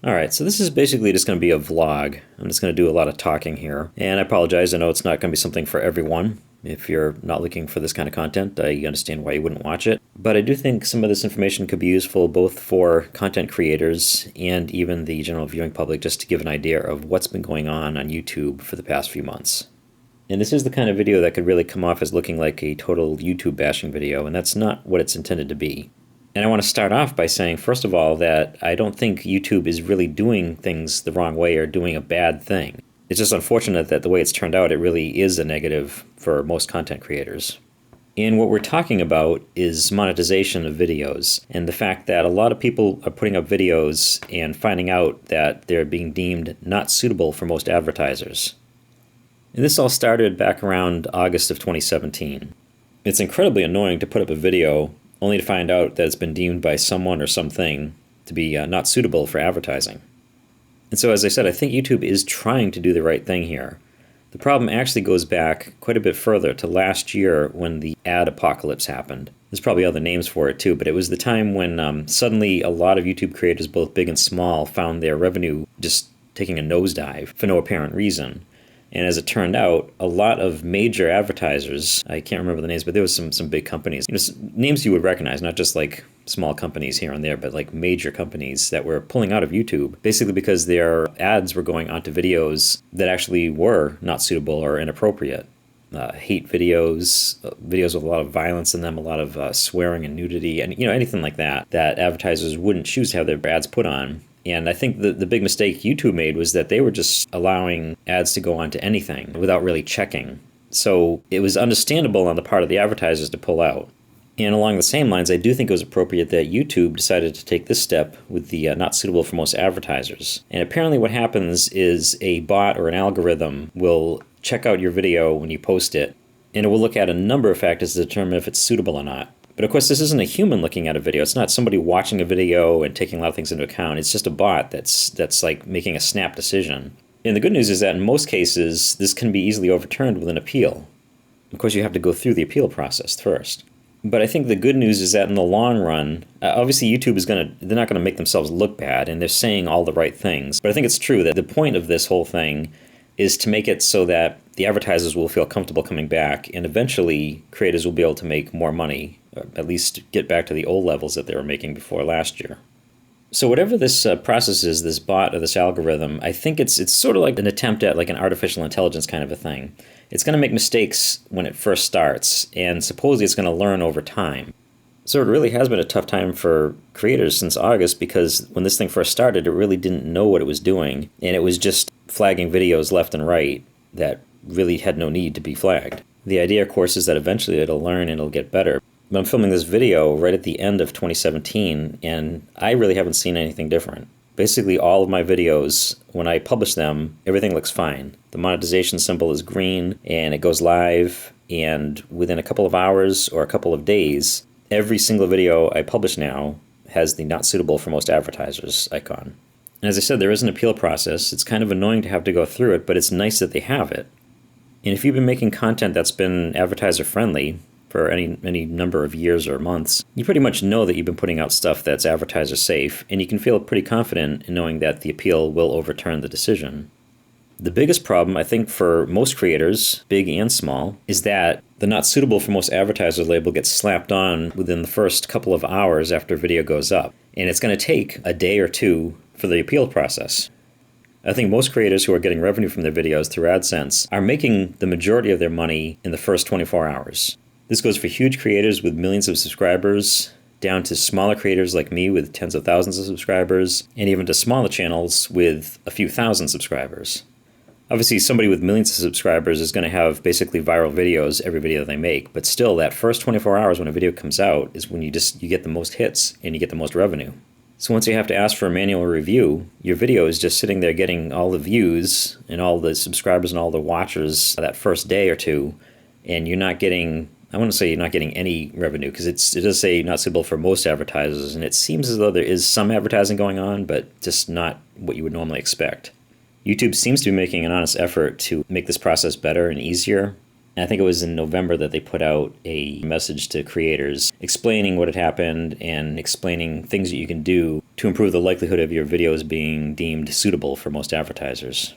Alright, so this is basically just going to be a vlog. I'm just going to do a lot of talking here. And I apologize, I know it's not going to be something for everyone. If you're not looking for this kind of content, I understand why you wouldn't watch it. But I do think some of this information could be useful both for content creators and even the general viewing public, just to give an idea of what's been going on YouTube for the past few months. And this is the kind of video that could really come off as looking like a total YouTube bashing video, and that's not what it's intended to be. And I want to start off by saying, first of all, that I don't think YouTube is really doing things the wrong way or doing a bad thing. It's just unfortunate that the way it's turned out, it really is a negative for most content creators. And what we're talking about is monetization of videos, and the fact that a lot of people are putting up videos and finding out that they're being deemed not suitable for most advertisers. And this all started back around August of 2017. It's incredibly annoying to put up a video only to find out that it's been deemed by someone or something to be not suitable for advertising. And so, as I said, I think YouTube is trying to do the right thing here. The problem actually goes back quite a bit further to last year when the ad apocalypse happened. There's probably other names for it too, but it was the time when suddenly a lot of YouTube creators, both big and small, found their revenue just taking a nosedive for no apparent reason. And as it turned out, a lot of major advertisers, I can't remember the names, but there was some big companies, names you would recognize, not just like small companies here and there, but like major companies that were pulling out of YouTube, basically because their ads were going onto videos that actually were not suitable or inappropriate. Hate videos, videos with a lot of violence in them, a lot of swearing and nudity, and anything like that advertisers wouldn't choose to have their ads put on. And I think the big mistake YouTube made was that they were just allowing ads to go onto anything without really checking. So it was understandable on the part of the advertisers to pull out. And along the same lines, I do think it was appropriate that YouTube decided to take this step with the not suitable for most advertisers. And apparently what happens is a bot or an algorithm will check out your video when you post it, and it will look at a number of factors to determine if it's suitable or not. But of course, this isn't a human looking at a video. It's not somebody watching a video and taking a lot of things into account. It's just a bot that's like making a snap decision. And the good news is that in most cases, this can be easily overturned with an appeal. Of course, you have to go through the appeal process first. But I think the good news is that in the long run, obviously YouTube they're not going to make themselves look bad, and they're saying all the right things. But I think it's true that the point of this whole thing is to make it so that the advertisers will feel comfortable coming back, and eventually creators will be able to make more money, or at least get back to the old levels that they were making before last year. So whatever this process is, this bot or this algorithm, I think it's sort of like an attempt at like an artificial intelligence kind of a thing. It's going to make mistakes when it first starts, and supposedly it's going to learn over time. So it really has been a tough time for creators since August, because when this thing first started, it really didn't know what it was doing, and it was just flagging videos left and right that really had no need to be flagged. The idea, of course, is that eventually it'll learn and it'll get better. But I'm filming this video right at the end of 2017, and I really haven't seen anything different. Basically, all of my videos, when I publish them, everything looks fine. The monetization symbol is green, and it goes live, and within a couple of hours or a couple of days, every single video I publish now has the not suitable for most advertisers icon. And as I said, there is an appeal process. It's kind of annoying to have to go through it, but it's nice that they have it. And if you've been making content that's been advertiser friendly for any number of years or months, you pretty much know that you've been putting out stuff that's advertiser safe, and you can feel pretty confident in knowing that the appeal will overturn the decision. The biggest problem, I think, for most creators, big and small, is that the not suitable for most advertisers label gets slapped on within the first couple of hours after a video goes up. And it's going to take a day or two for the appeal process. I think most creators who are getting revenue from their videos through AdSense are making the majority of their money in the first 24 hours. This goes for huge creators with millions of subscribers, down to smaller creators like me with tens of thousands of subscribers, and even to smaller channels with a few thousand subscribers. Obviously, somebody with millions of subscribers is going to have basically viral videos every video they make, but still, that first 24 hours when a video comes out is when you get the most hits and you get the most revenue. So once you have to ask for a manual review, your video is just sitting there getting all the views and all the subscribers and all the watchers that first day or two, and you're not getting, I wouldn't say you're not getting any revenue, because it does say not suitable for most advertisers, and it seems as though there is some advertising going on, but just not what you would normally expect. YouTube seems to be making an honest effort to make this process better and easier, And I think it was in November that they put out a message to creators explaining what had happened and explaining things that you can do to improve the likelihood of your videos being deemed suitable for most advertisers.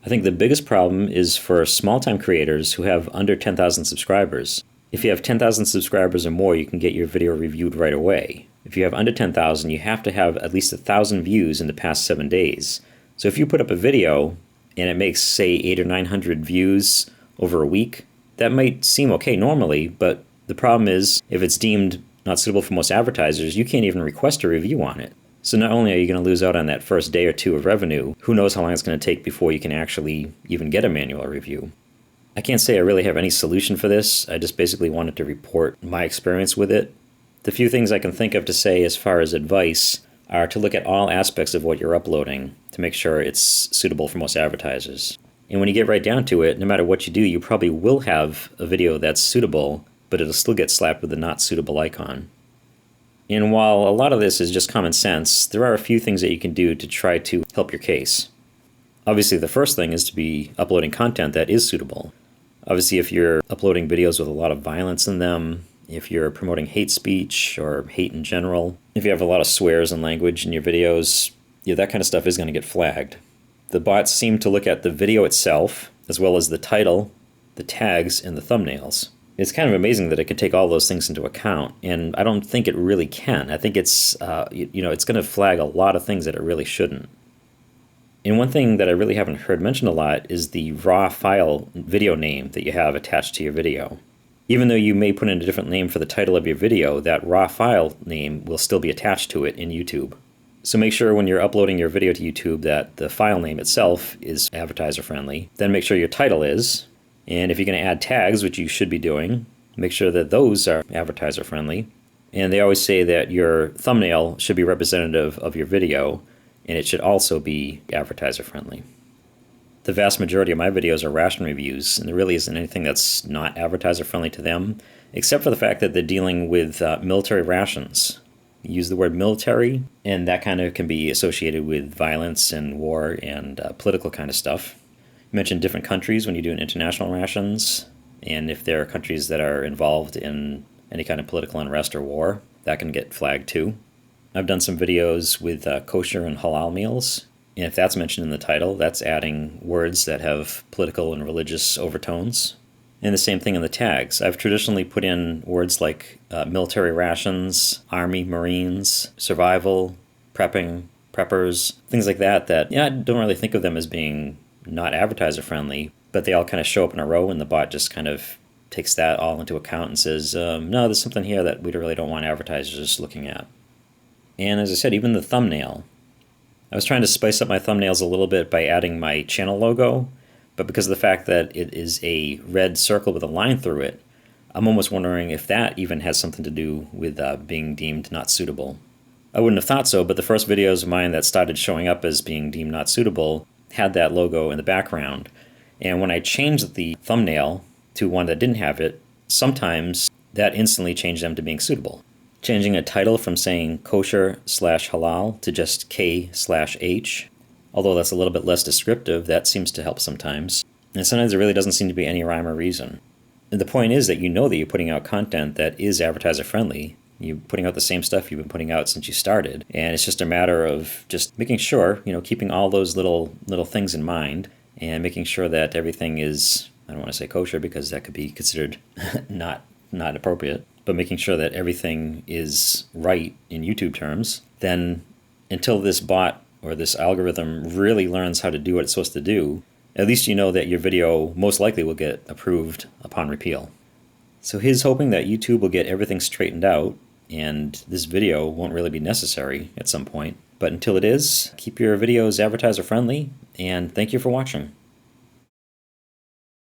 I think the biggest problem is for small-time creators who have under 10,000 subscribers. If you have 10,000 subscribers or more, you can get your video reviewed right away. If you have under 10,000, you have to have at least 1,000 views in the past 7 days. So if you put up a video and it makes, say, 800 or 900 views over a week, that might seem okay normally, but the problem is if it's deemed not suitable for most advertisers, you can't even request a review on it. So not only are you going to lose out on that first day or two of revenue, who knows how long it's going to take before you can actually even get a manual review. I can't say I really have any solution for this. I just basically wanted to report my experience with it. The few things I can think of to say as far as advice are to look at all aspects of what you're uploading to make sure it's suitable for most advertisers. And when you get right down to it, no matter what you do, you probably will have a video that's suitable, but it'll still get slapped with the not suitable icon. And while a lot of this is just common sense, there are a few things that you can do to try to help your case. Obviously, the first thing is to be uploading content that is suitable. Obviously, if you're uploading videos with a lot of violence in them, if you're promoting hate speech or hate in general, if you have a lot of swears and language in your videos, that kind of stuff is going to get flagged. The bots seem to look at the video itself, as well as the title, the tags, and the thumbnails. It's kind of amazing that it can take all those things into account, and I don't think it really can. I think it's going to flag a lot of things that it really shouldn't. And one thing that I really haven't heard mentioned a lot is the raw file video name that you have attached to your video. Even though you may put in a different name for the title of your video, that raw file name will still be attached to it in YouTube. So make sure when you're uploading your video to YouTube that the file name itself is advertiser friendly. Then make sure your title is. And if you're going to add tags, which you should be doing, make sure that those are advertiser friendly. And they always say that your thumbnail should be representative of your video, and it should also be advertiser friendly. The vast majority of my videos are ration reviews, and there really isn't anything that's not advertiser friendly to them, except for the fact that they're dealing with military rations. You use the word military, and that kind of can be associated with violence and war and political kind of stuff. You mentioned different countries when you're doing international rations, and if there are countries that are involved in any kind of political unrest or war, that can get flagged too. I've done some videos with kosher and halal meals, and if that's mentioned in the title, that's adding words that have political and religious overtones. And the same thing in the tags. I've traditionally put in words like military rations, army, marines, survival, prepping, preppers, things like that I don't really think of them as being not advertiser friendly, but they all kind of show up in a row, and the bot just kind of takes that all into account and says, no, there's something here that we really don't want advertisers looking at. And as I said, even the thumbnail. I was trying to spice up my thumbnails a little bit by adding my channel logo, but because of the fact that it is a red circle with a line through it, I'm almost wondering if that even has something to do with being deemed not suitable. I wouldn't have thought so, but the first videos of mine that started showing up as being deemed not suitable had that logo in the background. And when I changed the thumbnail to one that didn't have it, sometimes that instantly changed them to being suitable. Changing a title from saying kosher/halal to just K/H, although that's a little bit less descriptive, that seems to help sometimes. And sometimes there really doesn't seem to be any rhyme or reason. And the point is that you know that you're putting out content that is advertiser friendly. You're putting out the same stuff you've been putting out since you started. And it's just a matter of just making sure, keeping all those little things in mind and making sure that everything is, I don't want to say kosher because that could be considered not appropriate, but making sure that everything is right in YouTube terms. Then until this bot or this algorithm really learns how to do what it's supposed to do, at least you know that your video most likely will get approved upon repeal. So here's hoping that YouTube will get everything straightened out and this video won't really be necessary at some point. But until it is, keep your videos advertiser friendly, and thank you for watching.